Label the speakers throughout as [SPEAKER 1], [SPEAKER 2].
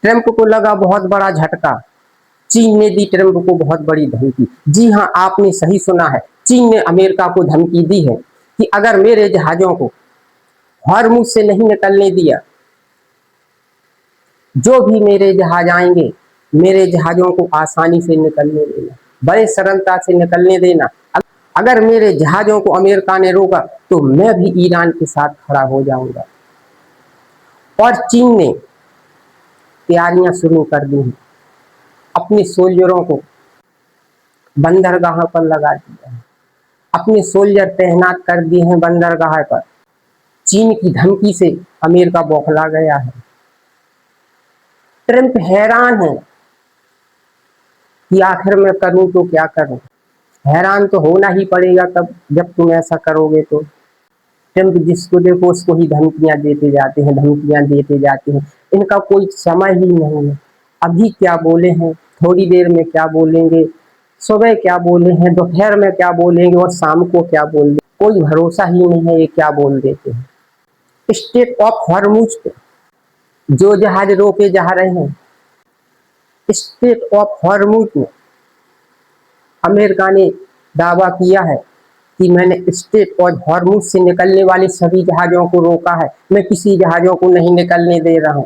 [SPEAKER 1] Trump को लगा बहुत बड़ा झटका। चीन ने दी ट्रंप को बहुत बड़ी धमकी। जी हाँ, आपने सही सुना है, चीन ने अमेरिका को धमकी दी है कि अगर मेरे जहाजों को हॉर्मुज से नहीं निकलने दिया, जो भी मेरे जहाज आएंगे, मेरे जहाजों को आसानी से निकलने देना, बड़े सरलता से निकलने देना। अगर मेरे जहाजों को अमेरिका ने रोका तो मैं भी ईरान के साथ खड़ा हो जाऊंगा। और चीन ने तैयारियां शुरू कर दी हैं, अपने सोल्जरों को बंदरगाह पर लगा दिया है, अपने सोल्जर तैनात कर दिए हैं बंदरगाह पर। चीन की धमकी से अमेरिका बौखला गया है। ट्रंप हैरान है कि आखिर मैं करूं तो क्या करूं। हैरान तो होना ही पड़ेगा तब जब तुम ऐसा करोगे तो। ट्रंप जिसको देखो उसको ही धमकियां देते जाते हैं, धमकियां देते जाते हैं। इनका कोई समय ही नहीं है। अभी क्या बोले हैं, थोड़ी देर में क्या बोलेंगे, सुबह क्या बोले हैं, दोपहर में क्या बोलेंगे और शाम को क्या बोल देंगे, कोई भरोसा ही नहीं है ये क्या बोल देते हैं। स्टेट ऑफ हॉर्मुज पे जो जहाज रोके जा रहे हैं, स्टेट ऑफ हॉर्मुज में अमेरिका ने दावा किया है कि मैंने स्टेट ऑफ हॉर्मुज से निकलने वाले सभी जहाजों को रोका है, मैं किसी जहाजों को नहीं निकलने दे रहा हूं।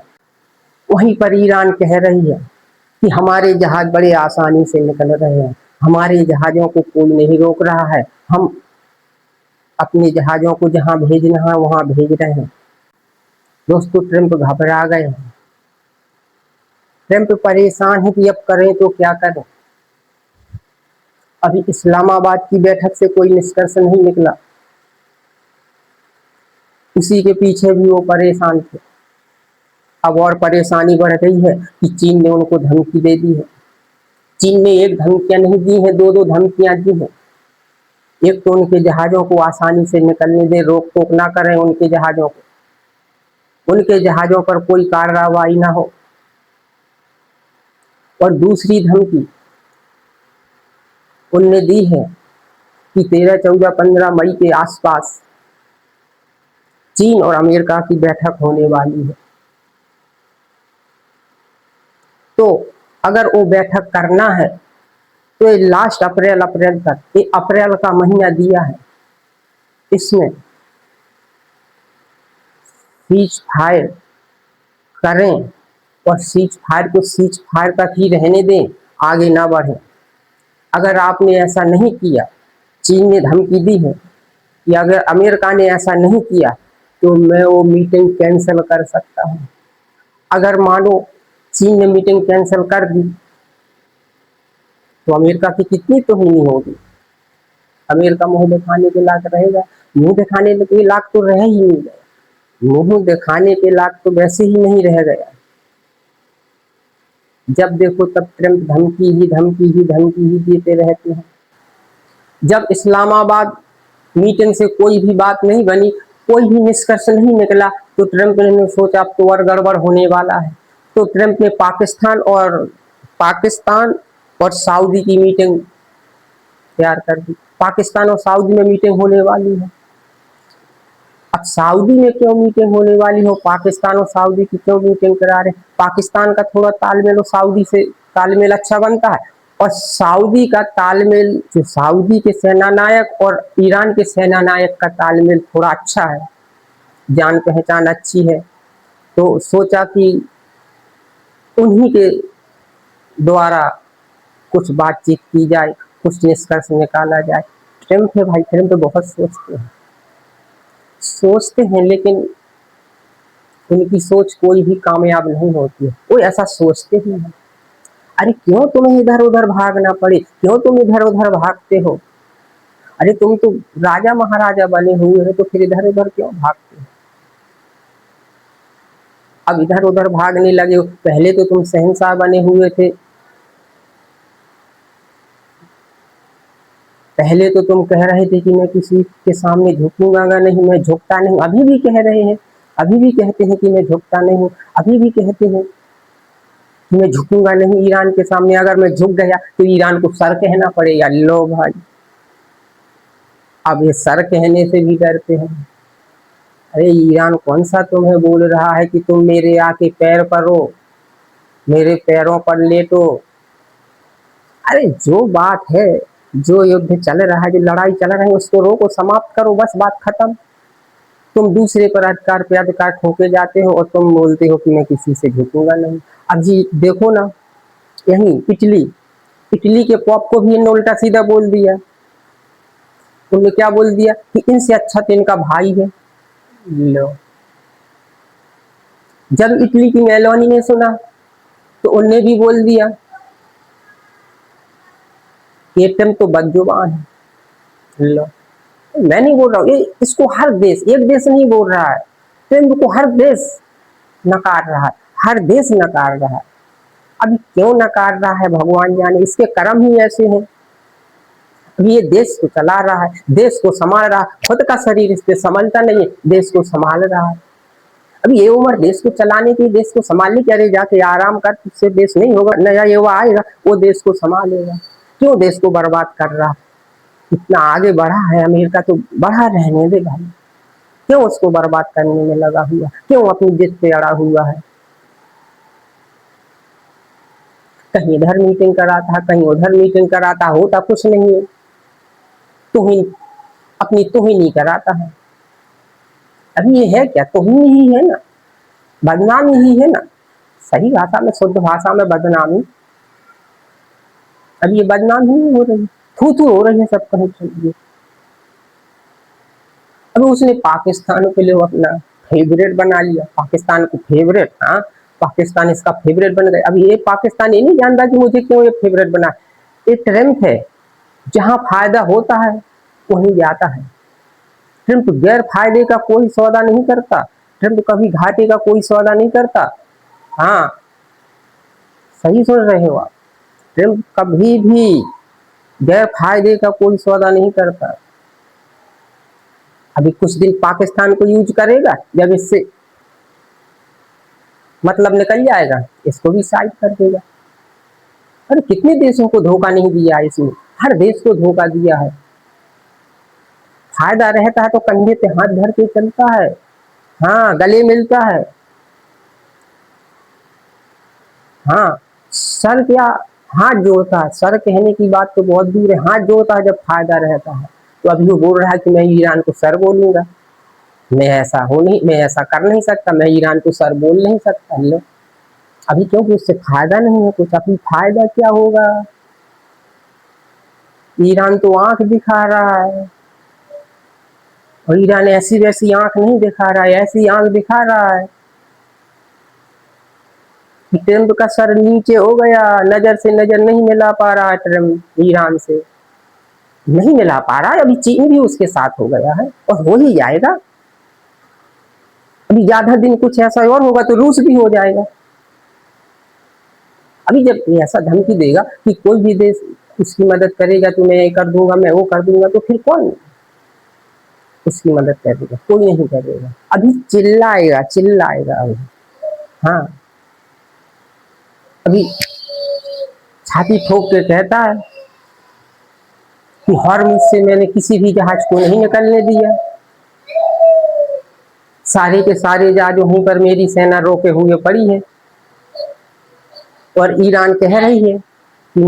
[SPEAKER 1] वहीं पर ईरान कह रही है कि हमारे जहाज बड़े आसानी से निकल रहे हैं, हमारे जहाजों को कोई नहीं रोक रहा है, हम अपने जहाजों को जहां भेजना है वहां भेज रहे हैं। दोस्तों, ट्रंप घबरा गए हैं, ट्रंप परेशान है कि अब करें तो क्या करें। अभी इस्लामाबाद की बैठक से कोई निष्कर्ष नहीं निकला, उसी के पीछे भी वो परेशान थे। अब और परेशानी बढ़ गई है कि चीन ने उनको धमकी दे दी है। चीन ने एक धमकियां नहीं दी है, दो दो धमकियां दी है। एक तो उनके जहाजों को आसानी से निकलने दे, रोक टोक ना करें उनके जहाजों को, उनके जहाजों पर कोई कार्रवाई ना हो। और दूसरी धमकी उनने दी है कि 13, 14, 15 मई के आसपास चीन और अमेरिका की बैठक होने वाली है। तो अगर वो बैठक करना है तो ये लास्ट अप्रैल तक, ये अप्रैल का महीना दिया है, इसमें सीज फायर करें और सीज फायर को सीज फायर तक ही रहने दें, आगे ना बढ़े। अगर आपने ऐसा नहीं किया, चीन ने धमकी दी है कि अगर अमेरिका ने ऐसा नहीं किया तो मैं वो मीटिंग कैंसिल कर सकता हूं। अगर मानो चीन ने मीटिंग कैंसिल कर दी तो अमेरिका की कितनी तोहिनी होगी। अमेरिका मुंह दिखाने के लायक रहेगा? मुंह दिखाने के लायक तो रह ही नहीं गया, मुंह दिखाने के लायक तो वैसे ही नहीं रह गया। जब देखो तब ट्रंप धमकी ही धमकी ही धमकी ही देते रहते हैं। जब इस्लामाबाद मीटिंग से कोई भी बात नहीं बनी, कोई भी निष्कर्ष नहीं निकला, तो ट्रंप ने सोचा अब तो और गड़बड़ होने वाला है। तो ट्रंप ने पाकिस्तान और सऊदी की मीटिंग तैयार कर दी। पाकिस्तान और सऊदी में मीटिंग होने वाली है। अब सऊदी में क्यों मीटिंग होने वाली हो, पाकिस्तान और सऊदी की क्यों मीटिंग करा रहे? पाकिस्तान का थोड़ा तालमेल और सऊदी से तालमेल अच्छा बनता है, और सऊदी का तालमेल, जो सऊदी के सेना नायक और ईरान के सेना नायक का तालमेल थोड़ा अच्छा है, जान पहचान अच्छी है। तो सोचा कि उन्हीं के द्वारा कुछ बातचीत की जाए, कुछ निष्कर्ष निकाला जाए। ट्रंप है भाई, ट्रंप बहुत सोचते हैं, लेकिन उनकी सोच कोई भी कामयाब नहीं होती है। वो ऐसा सोचते ही हैं। अरे क्यों तुम्हें इधर उधर भागना पड़े, क्यों तुम इधर उधर भागते हो? अरे तुम तो राजा महाराजा बने हुए हो, तो फिर इधर उधर क्यों भागते हो? अब इधर उधर भागने लगे हो, पहले तो तुम शहंशाह बने हुए थे, पहले तो तुम कह रहे थे कि मैं किसी के सामने झुकूंगा नहीं, मैं झुकता नहीं। अभी भी कह रहे हैं, अभी भी कहते हैं कि मैं झुकता नहीं हूं, अभी भी कहते हैं कि मैं झुकूंगा नहीं ईरान के सामने। अगर मैं झुक गया तो ईरान को सर कहना पड़ेगा। लो भाई, अब ये सर कहने से भी डरते हैं। अरे ईरान कौन सा तुम्हें बोल रहा है कि तुम मेरे आके पैर पर हो? मेरे पैरों पर लेटो। अरे जो बात है, जो युद्ध चल रहा है, जो लड़ाई चल रही है, उसको रोको, समाप्त करो, बस बात खत्म। तुम दूसरे पर अधिकार पे अधिकार ठोके जाते हो और तुम बोलते हो कि मैं किसी से झुकूंगा नहीं। अब जी देखो ना, यही इटली, इटली के पॉप को भी इन्होंने उल्टा सीधा बोल दिया। उन्होंने क्या बोल दिया कि इनसे अच्छा तो इनका भाई है। लो, जब इटली की मेलोनी ने सुना तो उनने भी बोल दिया कि ट्रम्प तो बदजुबान है। लो, मैं नहीं बोल रहा हूँ, ये इसको हर देश, एक देश नहीं बोल रहा है, ट्रम्प को हर देश नकार रहा है, हर देश नकार रहा है। अभी क्यों नकार रहा है भगवान जाने, इसके कर्म ही ऐसे हैं। अभी ये देश को चला रहा है, देश को संभाल रहा है, खुद का शरीर इस पे संभालता नहीं है, देश को संभाल रहा है। अभी ये उम्र देश को चलाने की, देश को संभालने की, अरे जाके आराम कर, उससे देश नहीं होगा, नया युवा आएगा वो देश को संभालेगा। क्यों देश को बर्बाद कर रहा है? इतना आगे बढ़ा है अमेरिका तो बढ़ा रहने दे भाई, क्यों उसको बर्बाद करने में लगा हुआ, क्यों अपनी जिद पे अड़ा हुआ है? कहीं इधर मीटिंग कराता, कहीं उधर मीटिंग कराता, होता कुछ नहीं है। तुहिन, अपनी तुहिन ही कराता है। अभी ये है क्या, तुहिन ही है ना, बदनामी ही है ना, सही भाषा में, शुद्ध भाषा में बदनामी। अब ये बदनामी नहीं हो रही, थू थू हो रही है सब कहीं चलिए। अब उसने पाकिस्तान के लिए अपना फेवरेट बना लिया, पाकिस्तान को फेवरेट, हाँ पाकिस्तान इसका फेवरेट बन गया। अब ये पाकिस्तान ये नहीं जानता कि मुझे क्यों ये फेवरेट बना। ये ट्रम्प है, जहां फायदा होता है वहीं जाता है। ट्रम्प गैर फायदे का कोई सौदा नहीं करता, ट्रम्प कभी घाटे का कोई सौदा नहीं करता। हाँ, सही सुन रहे हो आप, ट्रम्प कभी भी गैर फायदे का कोई सौदा नहीं करता। अभी कुछ दिन पाकिस्तान को यूज करेगा, जब इससे मतलब निकल जाएगा इसको भी साइड कर देगा। अरे कितने देशों को धोखा नहीं दिया है इसने, हर देश को धोखा दिया है। फायदा रहता है तो कंधे पे हाथ धर के चलता है, हाँ गले मिलता है। हाँ, सर क्या, हाथ जोड़ता है, सर कहने की बात तो बहुत दूर है, हाथ जोड़ता है जब फायदा रहता है। तो अभी वो बोल रहा है कि मैं ईरान को सर बोलूंगा, मैं ऐसा हो नहीं, मैं ऐसा कर नहीं सकता, मैं ईरान को सर बोल नहीं सकता। लो, अभी क्योंकि उससे फायदा नहीं है कुछ, अभी फायदा क्या होगा? ईरान तो आंख दिखा रहा है, और ईरान ऐसी वैसी आंख नहीं दिखा रहा है, ऐसी आंख दिखा रहा है कि ट्रम्प का सर नीचे हो गया, नजर से नजर नहीं मिला पा रहा है ट्रम्प, ईरान से नहीं मिला पा रहा है। अभी चीन भी उसके साथ हो गया है और हो ही जाएगा। अभी ज्यादा दिन कुछ ऐसा और होगा तो रूस भी हो जाएगा। अभी जब ऐसा धमकी देगा कि कोई भी देश उसकी मदद करेगा तो मैं ये कर दूंगा, मैं वो कर दूंगा, तो फिर कौन उसकी मदद करेगा? कोई नहीं करेगा। अभी चिल्लाएगा चिल्लाएगा अभी, हाँ अभी छाती ठोक के कहता है कि हॉर्मुज़ से मैंने किसी भी जहाज को नहीं निकलने दिया, सारे के सारे जहाज वहीं पर मेरी सेना रोके हुए पड़ी है। और ईरान कह रही है कि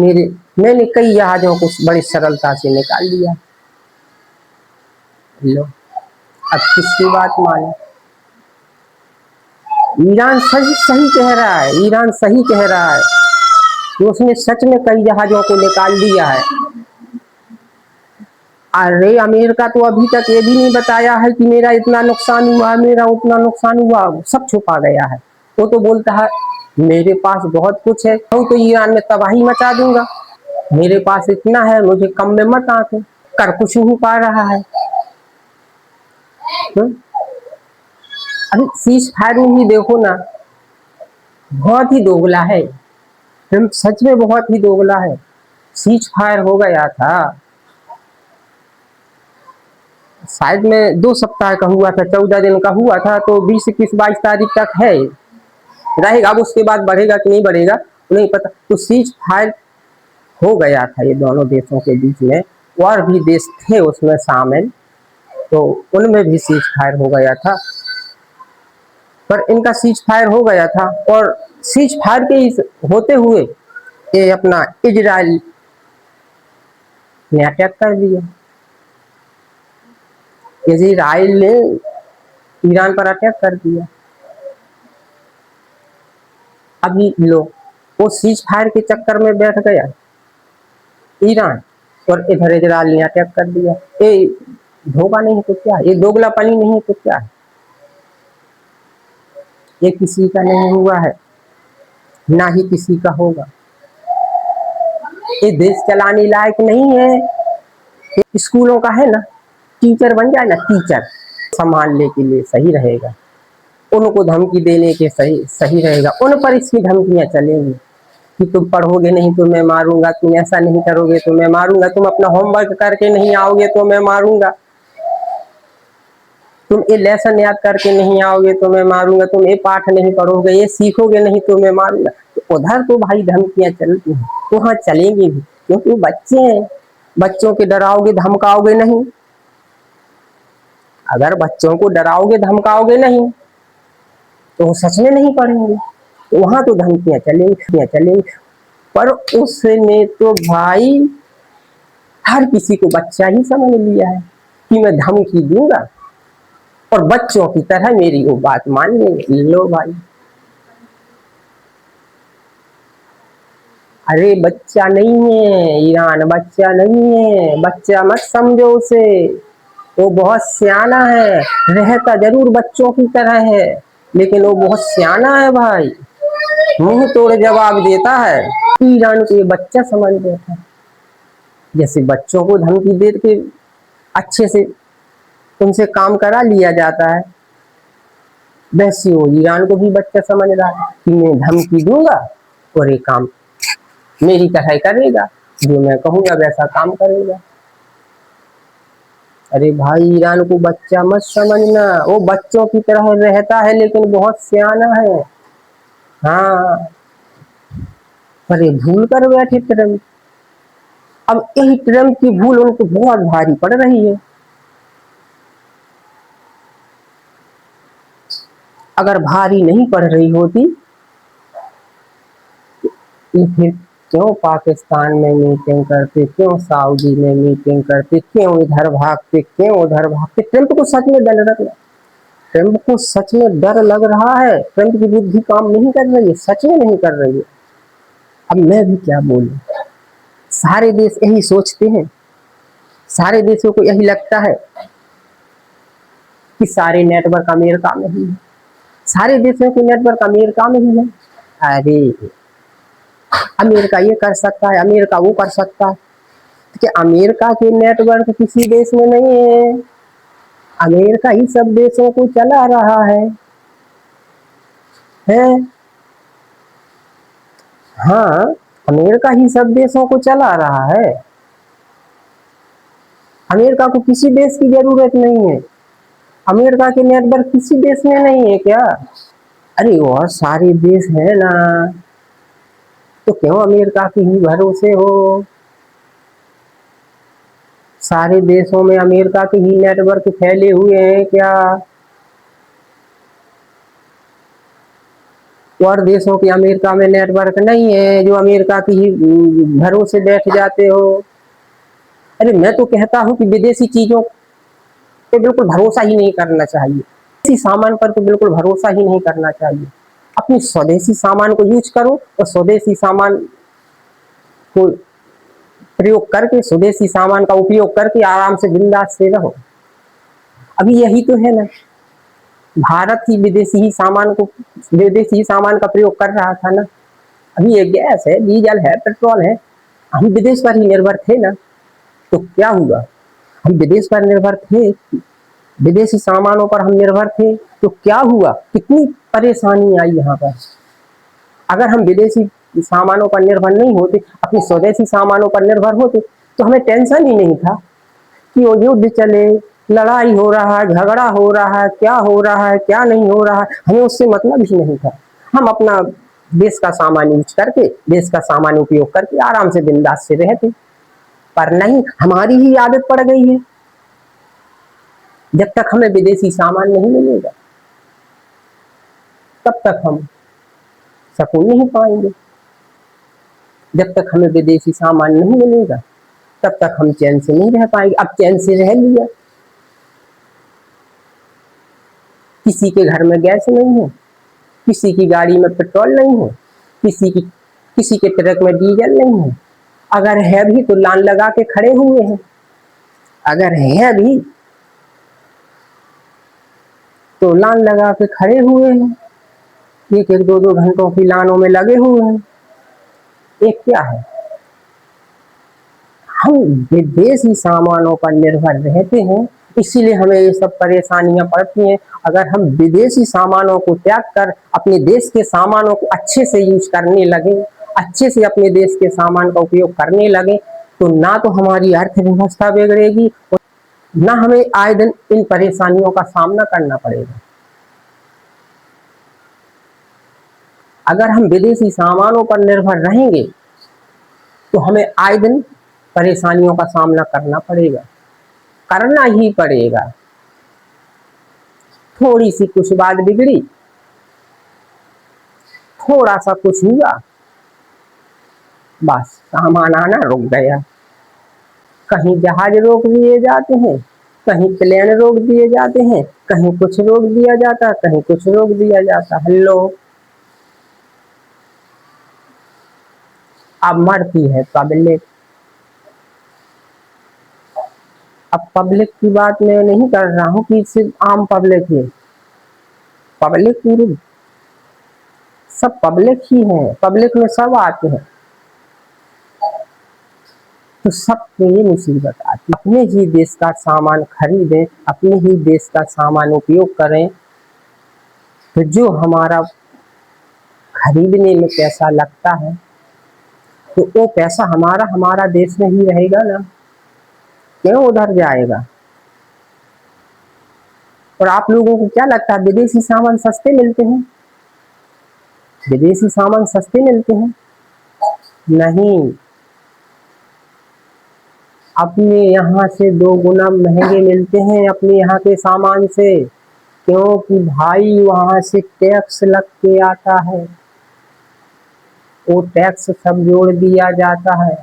[SPEAKER 1] मैंने कई जहाजों को बड़ी सरलता से निकाल दिया। लो, अब किसकी बात माने? ईरान सही सही कह रहा है, ईरान सही कह रहा है कि उसने सच में कई जहाजों को निकाल दिया है। अरे अमेरिका तो अभी तक ये भी नहीं बताया है कि मेरा इतना नुकसान हुआ, मेरा उतना नुकसान हुआ, सब छुपा गया है। वो तो बोलता है मेरे पास बहुत कुछ है, तो ईरान में तबाही मचा दूंगा, मेरे पास इतना है, मुझे कम में मत आके। कर कुछ नहीं पा रहा है। अभी सीज फायरिंग ही देखो ना, बहुत ही दोगला है, ट्रम्प सच में बहुत ही दोगला है। सीज फायर हो गया था शायद में 2 सप्ताह का हुआ था, 14 दिन का हुआ था, तो 20, 21, 22 तारीख तक है रहेगा। अब उसके बाद बढ़ेगा कि नहीं बढ़ेगा नहीं पता। तो सीज फायर हो गया था ये दोनों देशों के बीच में, और भी देश थे उसमें शामिल, तो उनमें भी सीज फायर हो गया था। पर इनका सीज फायर हो गया था और सीज फायर के होते हुए ये अपना इजराइल ने अटैक कर दिया। इजराइल ने ईरान पर अटैक कर दिया। अभी लोग वो सीज फायर के चक्कर में बैठ गया ईरान, और इधर इजराइल ने अटैक कर दिया। ये धोखा नहीं है तो क्या, ये दोगलापनी नहीं है तो क्या है? ये किसी का नहीं हुआ है, ना ही किसी का होगा। ये देश चलाने लायक नहीं है। ये स्कूलों का है ना, टीचर बन जाए ना, टीचर संभालने के लिए सही रहेगा, उनको धमकी देने के सही रहेगा, उन पर इसकी धमकियां चलेंगी कि तुम पढ़ोगे नहीं तो मैं मारूंगा, तुम ऐसा नहीं करोगे तो मैं मारूंगा, तुम अपना होमवर्क करके नहीं आओगे तो मैं मारूंगा, तुम ये लेसन याद करके नहीं आओगे तो मैं मारूंगा, तुम ये पाठ नहीं पढ़ोगे, ये सीखोगे नहीं तो मैं मारूंगा। तो उधर तो भाई धमकियां चलती हैं, तो हाँ चलेंगी भी, क्योंकि बच्चे हैं। बच्चों के डराओगे धमकाओगे नहीं, अगर बच्चों को डराओगे धमकाओगे नहीं तो वो सच में नहीं पढ़ेंगे, तो वहां तो धमकियां चलेंगी। पर उसने तो भाई हर किसी को बच्चा ही समझ लिया है कि मैं धमकी दूंगा और बच्चों की तरह मेरी वो बात मान लेंगे। लो भाई, अरे बच्चा नहीं है ईरान, बच्चा नहीं है, बच्चा मत समझो उसे, वो बहुत सियाना है। रहता जरूर बच्चों की तरह है, लेकिन वो बहुत सियाना है भाई, मुंह तोड़ जवाब देता है। ईरान को ये बच्चा समझ बैठा है। जैसे बच्चों को धमकी दे के अच्छे से उनसे काम करा लिया जाता है, वैसे वो ईरान को भी बच्चा समझ रहा है कि मैं धमकी दूंगा और ये काम मेरी तरह करेगा, जो मैं कहूंगा वैसा काम करेगा। अरे भाई ईरान को बच्चा मत समझना, वो बच्चों की तरह रहता है लेकिन बहुत सियाना है। हाँ, पर ये भूल कर बैठे ट्रम्प। अब यही ट्रम्प की भूल उनको बहुत भारी पड़ रही है। अगर भारी नहीं पड़ रही होती तो फिर क्यों पाकिस्तान में मीटिंग करते, क्यों सऊदी में मीटिंग करते, क्यों इधर भागते, क्यों उधर भागते? ट्रम्प को सच में डर लग रहा, ट्रम्प को सच में डर लग रहा है। ट्रम्प की बुद्धि काम नहीं कर रही है, सच में नहीं कर रही है। अब मैं भी क्या बोलूं, सारे देश यही सोचते हैं, सारे देशों को यही लगता है कि सारे नेटवर्क अमेरिका में ही है, सारे देशों के नेटवर्क अमेरिका में ही है। अरे अमेरिका ये कर सकता है, अमेरिका वो कर सकता है, कि अमेरिका के नेटवर्क किसी देश में नहीं है, अमेरिका ही सब देशों को चला रहा है? हाँ, अमेरिका ही सब देशों को चला रहा है। अमेरिका को किसी देश की जरूरत नहीं है, अमेरिका के नेटवर्क किसी देश में नहीं है क्या? अरे और सारे देश है ना, तो क्यों अमेरिका के ही भरोसे हो? सारे देशों में अमेरिका के ही नेटवर्क फैले हुए हैं क्या? और देशों के अमेरिका में नेटवर्क नहीं है जो अमेरिका की ही भरोसे बैठ जाते हो? अरे मैं तो कहता हूं कि विदेशी चीजों पे बिल्कुल भरोसा ही नहीं करना चाहिए, विदेशी सामान पर तो बिल्कुल भरोसा ही नहीं करना चाहिए। अपनी स्वदेशी सामान को यूज करो और स्वदेशी सामान को प्रयोग करके, स्वदेशी सामान का उपयोग करके आराम से बिंदास से रहो। अभी यही तो है ना, भारत ही विदेशी सामान का प्रयोग कर रहा था ना। अभी ये गैस है, डीजल है, पेट्रोल है, हम विदेश पर ही निर्भर थे ना, तो क्या हुआ? हम विदेश पर निर्भर थे, विदेशी सामानों पर हम निर्भर थे, तो क्या हुआ? कितनी परेशानी आई यहाँ पर। अगर हम विदेशी सामानों पर निर्भर नहीं होते, अपनी स्वदेशी सामानों पर निर्भर होते, तो हमें टेंशन ही नहीं था कि वो युद्ध चले, लड़ाई हो रहा है, झगड़ा हो रहा है, क्या हो रहा है, क्या नहीं हो रहा है, हमें उससे मतलब ही नहीं था। हम अपना देश का सामान यूज करके, देश का सामान उपयोग करके आराम से बिंदास से रहते। पर नहीं, हमारी ही आदत पड़ गई है, जब तक हमें विदेशी सामान नहीं मिलेगा तब तक हम सकून नहीं पाएंगे। जब तक हमें विदेशी सामान नहीं मिलेगा तब तक हम चैन से नहीं रह पाएंगे। अब चैन से रह लिया, किसी के घर में गैस नहीं है, किसी की गाड़ी में पेट्रोल नहीं है, किसी के ट्रक में डीजल नहीं है। अगर है भी तो लाइन लगा के खड़े हुए हैं। अगर है भी तो लाइन लगा के खड़े हुए हैं, एक एक दो दो घंटों की लाइनों में लगे हुए हैं। एक क्या है, हम विदेशी सामानों पर निर्भर रहते हैं, इसीलिए हमें ये सब परेशानियां पड़ती हैं। अगर हम विदेशी सामानों को त्याग कर अपने देश के सामानों को अच्छे से यूज करने लगे, अच्छे से अपने देश के सामान का उपयोग करने लगे, तो ना तो हमारी अर्थव्यवस्था बिगड़ेगी और ना हमें आए दिन इन परेशानियों का सामना करना पड़ेगा। अगर हम विदेशी सामानों पर निर्भर रहेंगे तो हमें आए दिन परेशानियों का सामना करना पड़ेगा, करना ही पड़ेगा। थोड़ी सी कुछ बात बिगड़ी, थोड़ा सा कुछ हुआ, बस सामान आना रुक गया। कहीं जहाज रोक दिए जाते हैं, कहीं प्लेन रोक दिए जाते हैं, कहीं कुछ रोक दिया जाता, कहीं कुछ रोक दिया जाता। हेलो, अब मरती है पब्लिक। अब पब्लिक की बात मैं नहीं कर रहा हूँ कि सिर्फ आम पब्लिक है, पब्लिक पूरी सब पब्लिक ही है, पब्लिक में सब आते हैं, तो सबको ये मुसीबत आती। अपने ही देश का सामान खरीदें, अपने ही देश का सामान उपयोग करें, तो जो हमारा खरीदने में पैसा लगता है तो वो पैसा हमारा देश में ही रहेगा ना, क्यों उधर जाएगा। और आप लोगों को क्या लगता है विदेशी सामान सस्ते मिलते हैं? विदेशी सामान सस्ते मिलते हैं? नहीं, अपने यहाँ से 2 गुना महंगे मिलते हैं अपने यहाँ के सामान से, क्योंकि भाई वहां से टैक्स लग के आता है, वो टैक्स सब जोड़ दिया जाता है।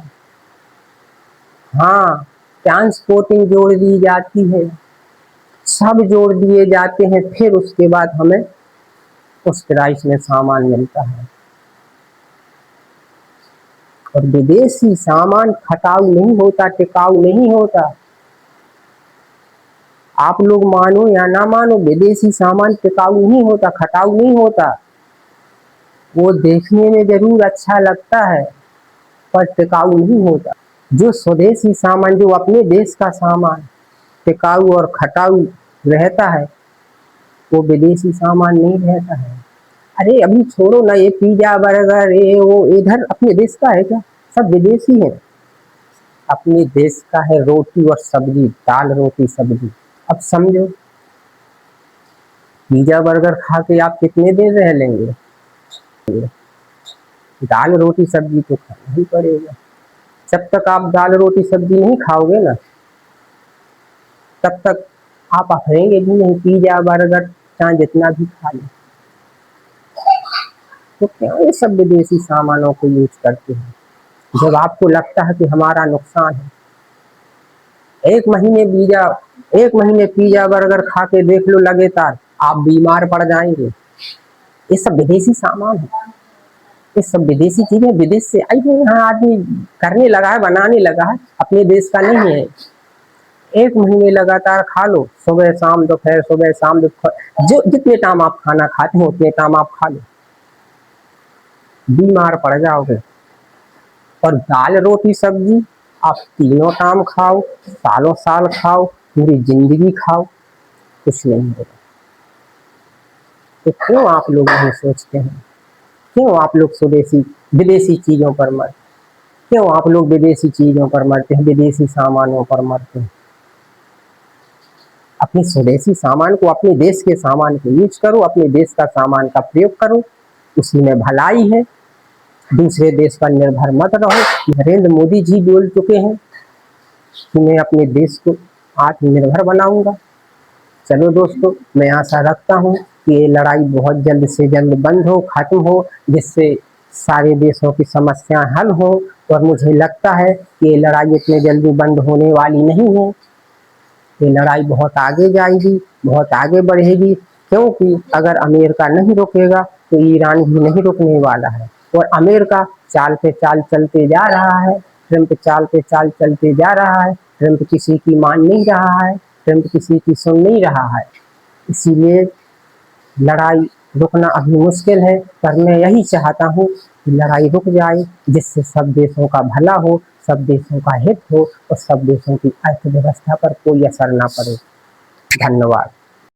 [SPEAKER 1] हाँ, ट्रांसपोर्टिंग जोड़ दी जाती है, सब जोड़ दिए जाते हैं, फिर उसके बाद हमें उस प्राइस में सामान मिलता है। और विदेशी सामान खटाऊ नहीं होता, टिकाऊ नहीं होता। आप लोग मानो या ना मानो, विदेशी सामान टिकाऊ नहीं होता, खटाऊ नहीं होता। वो देखने में जरूर अच्छा लगता है पर टिकाऊ नहीं होता। जो स्वदेशी सामान, जो अपने देश का सामान टिकाऊ और खटाऊ रहता है, वो विदेशी सामान नहीं रहता है। अरे अभी छोड़ो ना, ये पिज्जा बर्गर ये वो इधर अपने देश का है क्या? सब विदेशी है। अपने देश का है रोटी और सब्जी, दाल रोटी सब्जी। अब समझो, पिज्जा बर्गर खा के आप कितने दिन रह लेंगे? दाल रोटी सब्जी तो खाना ही पड़ेगा। जब तक आप दाल रोटी सब्जी नहीं खाओगे ना, तब तक आप रहेंगे भी नहीं। पिज्जा बर्गर चाहे जितना भी खा लें, तो क्या ये सब विदेशी सामानों को यूज करते हैं? जब आपको लगता है कि हमारा नुकसान है, एक महीने पिज्जा बर्गर खा के देख लो लगातार, आप बीमार पड़ जाएंगे। ये सब विदेशी सामान है, ये सब विदेशी चीजें विदेश से आई हुई, यहाँ आदमी करने लगा है, बनाने लगा है, अपने देश का नहीं है। एक महीने लगातार खा लो, सुबह शाम दोपहर, सुबह शाम दोपहर, जो जितने टाइम आप खाना खाते हो उतने टाइम आप खा लो, बीमार पड़ जाओगे। और दाल रोटी सब्जी आप तीनों टाइम खाओ, सालों साल खाओ, पूरी जिंदगी खाओ, कुछ नहीं होगा। तो क्यों आप लोग नहीं सोचते हैं? क्यों आप लोग विदेशी चीजों पर मरते? क्यों आप लोग विदेशी चीजों पर मरते हैं, विदेशी सामानों पर मरते हैं? अपने स्वदेशी सामान को, अपने देश के सामान को यूज करो, अपने देश का सामान का प्रयोग करो, उसी में भलाई है। दूसरे देश पर निर्भर मत रहो। नरेंद्र मोदी जी बोल चुके हैं कि मैं अपने देश को आत्मनिर्भर बनाऊंगा। चलो दोस्तों, मैं आशा रखता हूँ कि ये लड़ाई बहुत जल्द से जल्द बंद हो, खत्म हो, जिससे सारे देशों की समस्याएं हल हो। और मुझे लगता है कि ये लड़ाई इतने जल्दी बंद होने वाली नहीं है। ये लड़ाई बहुत आगे जाएगी, बहुत आगे बढ़ेगी, क्योंकि अगर अमेरिका नहीं रुकेगा तो ईरान भी नहीं रुकने वाला है। और अमेरिका चाल पे चाल चलते जा रहा है, ट्रंप चाल पे चाल चलते जा रहा है। ट्रंप किसी की मान नहीं रहा है, ट्रंप किसी की सुन नहीं रहा है। इसीलिए लड़ाई रुकना अभी मुश्किल है, पर मैं यही चाहता हूँ कि लड़ाई रुक जाए, जिससे सब देशों का भला हो, सब देशों का हित हो और सब देशों की अर्थव्यवस्था पर कोई असर ना पड़े। धन्यवाद।